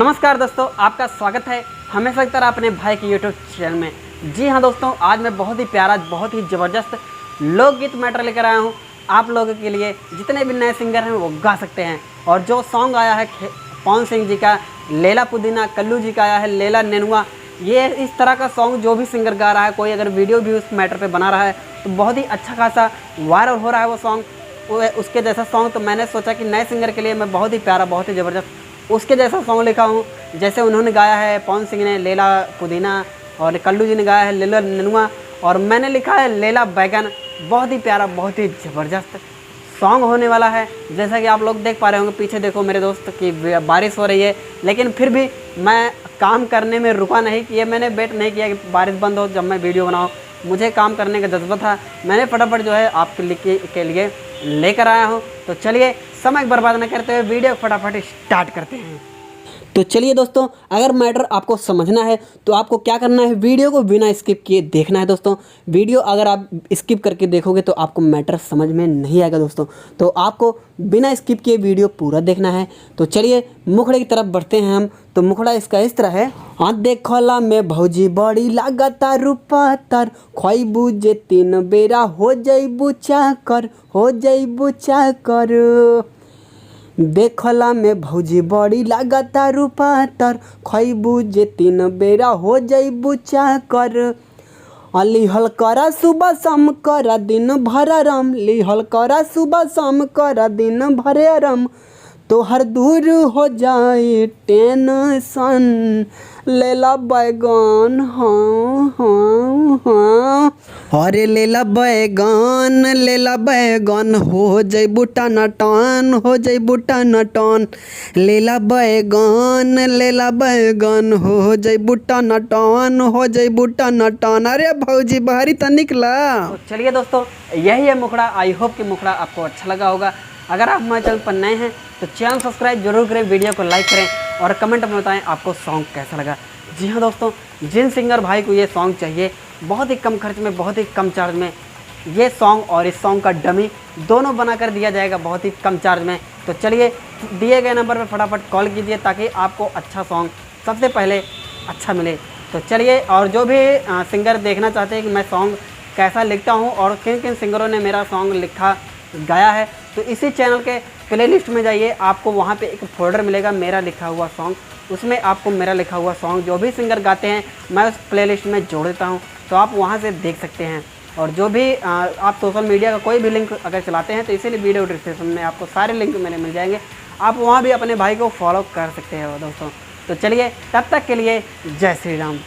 नमस्कार दोस्तों, आपका स्वागत है हमेशा की तरह अपने भाई के यूट्यूब चैनल में। जी हाँ दोस्तों, आज मैं बहुत ही प्यारा, बहुत ही ज़बरदस्त लोकगीत मैटर लेकर आया हूँ आप लोगों के लिए। जितने भी नए सिंगर हैं वो गा सकते हैं। और जो सॉन्ग आया है पवन सिंह जी का लैला पुदीना, कल्लू जी का आया है लैला नेनुआ। ये इस तरह का सॉन्ग जो भी सिंगर गा रहा है, कोई अगर वीडियो भी उस मैटर पर बना रहा है तो बहुत ही अच्छा खासा वायरल हो रहा है वो सॉन्ग। उसके जैसा सॉन्ग तो मैंने सोचा कि नए सिंगर के लिए मैं बहुत ही प्यारा, बहुत ही ज़बरदस्त उसके जैसा सॉन्ग लिखा हूँ। जैसे उन्होंने गाया है पवन सिंह ने लैला पुदीना और कल्लू जी ने गाया है लैला नेनुआ और मैंने लिखा है लैला बैगन। बहुत ही प्यारा, बहुत ही ज़बरदस्त सॉन्ग होने वाला है। जैसा कि आप लोग देख पा रहे होंगे, पीछे देखो मेरे दोस्त कि बारिश हो रही है, लेकिन फिर भी मैं काम करने में रुका नहीं कि मैंने वेट नहीं किया कि बारिश बंद हो जब मैं वीडियो बनाऊँ। मुझे काम करने का जज्बा था, मैंने फटाफट जो है आपके के लिए लेकर आया हूँ। तो चलिए समय बर्बाद न करते हुए वीडियो फटाफट स्टार्ट करते हैं। तो चलिए दोस्तों, अगर मैटर आपको समझना है तो आपको क्या करना है, वीडियो को बिना स्किप किए देखना है दोस्तों। वीडियो अगर आप स्किप करके देखोगे तो आपको मैटर समझ में नहीं आएगा दोस्तों। तो आपको बिना स्किप किए वीडियो पूरा देखना है। तो चलिए मुखड़े की तरफ बढ़ते हैं हम। तो मुखड़ा इसका इस तरह है। हाँ देखला में भौजी बड़ी लागता रूपातर, खइबू जे 3 बेरा हो जइबू चाकर, हो जइबू चाकर। देखला में भौजी बड़ी लागता रूपातर, खइबू जे 3 बेरा हो जइबू चाकर। लिहल करा सुबह शाम करा दिन भर आराम, लिहल करा सुबह शाम करा दिन भर आराम। तोहर दूर हो जाए टेंशन, लैला बैगन हाँ हाँ हाँ। अरे लैला बैगन, लैला बैगन हो जइबू टनाटन, हो जइबू टनाटन। लैला बैगन, लैला बैगन हो जइबू टनाटन, हो जइबू टनाटन। अरे भौजी बाहरी तो निकला। तो चलिए दोस्तों, यही है मुखड़ा। आई होप कि मुखड़ा आपको अच्छा लगा होगा। अगर आप हमारे चैनल पर नए हैं तो चैनल सब्सक्राइब जरूर करें, वीडियो को लाइक करें और कमेंट में बताएं आपको सॉन्ग कैसा लगा। जी हाँ दोस्तों, जिन सिंगर भाई को ये सॉन्ग चाहिए, बहुत ही कम खर्च में, बहुत ही कम चार्ज में ये सॉन्ग और इस सॉन्ग का डमी दोनों बना कर दिया जाएगा बहुत ही कम चार्ज में। तो चलिए दिए गए नंबर पर फटाफट कॉल कीजिए ताकि आपको अच्छा सॉन्ग सबसे पहले अच्छा मिले। तो चलिए, और जो भी सिंगर देखना चाहते हैं कि मैं सॉन्ग कैसा लिखता हूँ और किन किन सिंगरों ने मेरा सॉन्ग लिखा गाया है, तो इसी चैनल के प्लेलिस्ट में जाइए। आपको वहाँ पे एक फोल्डर मिलेगा मेरा लिखा हुआ सॉन्ग, उसमें आपको मेरा लिखा हुआ सॉन्ग जो भी सिंगर गाते हैं मैं उस प्लेलिस्ट में जोड़ देता हूँ, तो आप वहाँ से देख सकते हैं। और जो भी आप सोशल मीडिया का कोई भी लिंक अगर चलाते हैं तो इसीलिए वीडियो डिस्क्रिप्शन में आपको सारे लिंक मेरे मिल जाएंगे, आप वहाँ भी अपने भाई को फॉलो कर सकते हो दोस्तों। तो चलिए तब तक के लिए जय श्री राम।